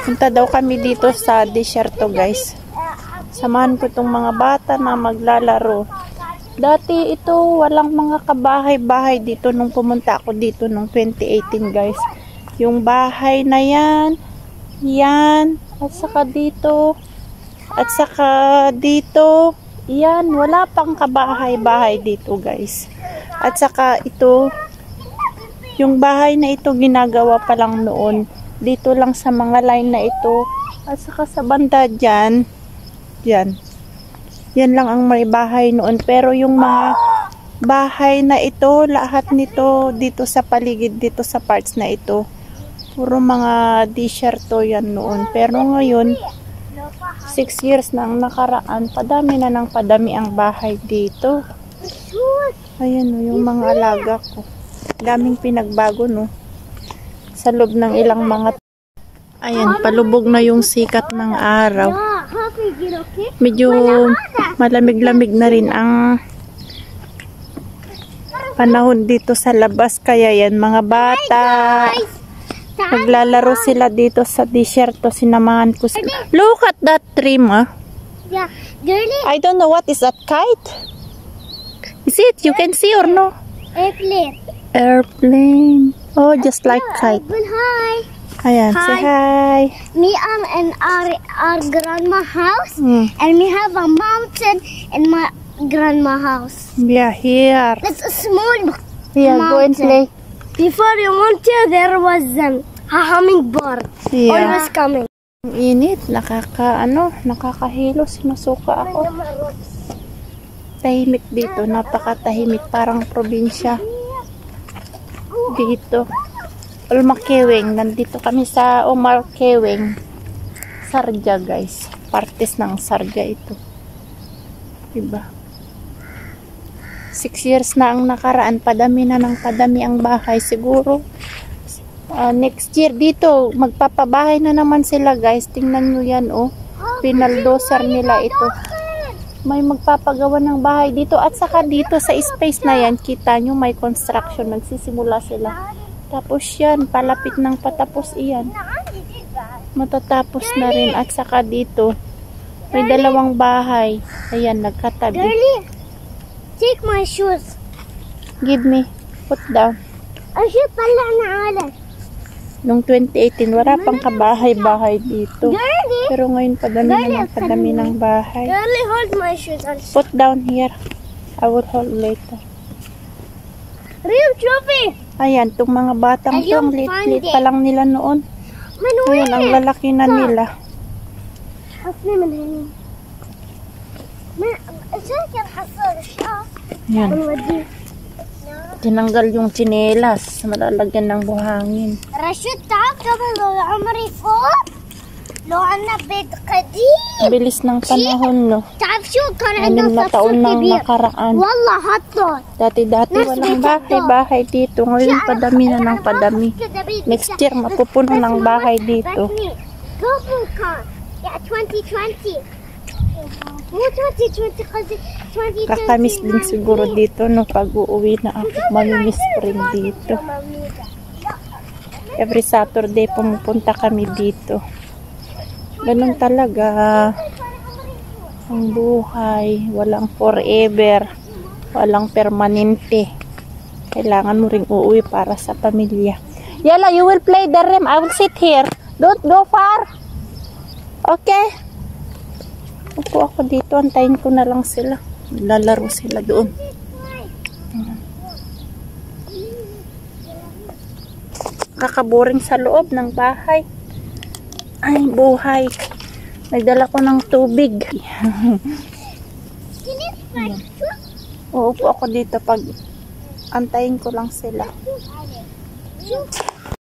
Punta daw kami dito sa disyerto, guys. Samahan ko tong mga bata na maglalaro. Dati ito, walang mga kabahay-bahay dito nung pumunta ako dito nung 2018, guys. Yung bahay na yan, at saka dito, yan, wala pang kabahay-bahay dito, guys. At saka ito, yung bahay na ito ginagawa pa lang noon. Dito lang sa mga line na ito. At saka sa banda dyan, yan lang ang may bahay noon. Pero yung mga bahay na ito, lahat nito dito sa paligid, dito sa parts na ito, puro mga disyerto yan noon. Pero ngayon, 6 years na ang nakaraan, padami na ng padami ang bahay dito. Ayan o, yung mga alaga ko. Daming pinagbago, no? Sa loob ng ilang mga... Ayan, palubog na yung sikat ng araw. Medyo malamig-lamig na rin ang panahon dito sa labas. Kaya yan, mga bata, naglalaro sila dito sa disyerto. Sinamahan ko sila. Look at that tree, ma. Yeah, girly. I don't know what is that kite. Is it? You can see or no? Airplane. Airplane. Oh, just like kite. Hi. Ayan, Hi. say hi. Me and our grandma house, and we have a mountain in my grandma house. Yeah, here. It's a small Yeah, go and play. Before you went here, there was a hummingbird. Yeah. Always coming. Ang init, nakakahilo, sinusuka ako. Tahimik dito, napakatahimik, parang probinsya. Dito. Ulmakeweng, nandito kami sa Umalkeweng. Sarja, guys. Partes ng Sarja ito. Diba? 6 years na ang nakaraan, padami na ng padami ang bahay. Siguro, next year dito, magpapabahay na naman sila, guys. Tingnan nyo yan, oh. Pinaldoser nila ito. May magpapagawa ng bahay dito. At saka dito sa space na yan, kita nyo may construction. Nagsisimula sila. Tapos yan, palapit ng patapos iyan. Matatapos na rin. At saka dito, may dalawang bahay. Ayan, nagkatabi. Girlie, take my shoes. Give me. Put down. Shoes pala na alas. Noong 2018, wala pang kabahay-bahay dito. Girlie, Pero ngayon, padami ng bahay. Girlie, hold my shoes. Put down here. I will hold later. Real trophy. Ayan, itong mga batang to, ang lit-lit pa lang nila noon. Ngayon, ang lalaki na nila. Ayan. Tinanggal yung tsinelas. Malalagyan ng buhangin. رشيد تعال قبل عمري فوق لو عنا بيت قديم. Bilis ng panahon, no? تعرف شو كان 6 عندنا na صفصف taon nang كبير nakaraan. والله حطوا Dati-dati walang bahay-bahay dito. Ngayon, padami na ng padami. Next year, mapupuno ng bahay dito. قبل كان يعني 2020 مو 2020 قصدي 2020. Kakamiss din siguro dito, no? Pag uuwi na ako, mamimiss ko rin dito. Every Saturday, pumupunta kami dito. Ganun talaga ang buhay. Walang forever. Walang permanente. Kailangan mo ring uuwi para sa pamilya. Yala, you will play the rim. I will sit here. Don't go far. Okay? Upo ako dito. Antayin ko na lang sila. Lalaro sila doon. Kakaboring sa loob ng bahay. Ay, buhay. Nagdala ko ng tubig. Uupo ako dito pag antayin ko lang sila.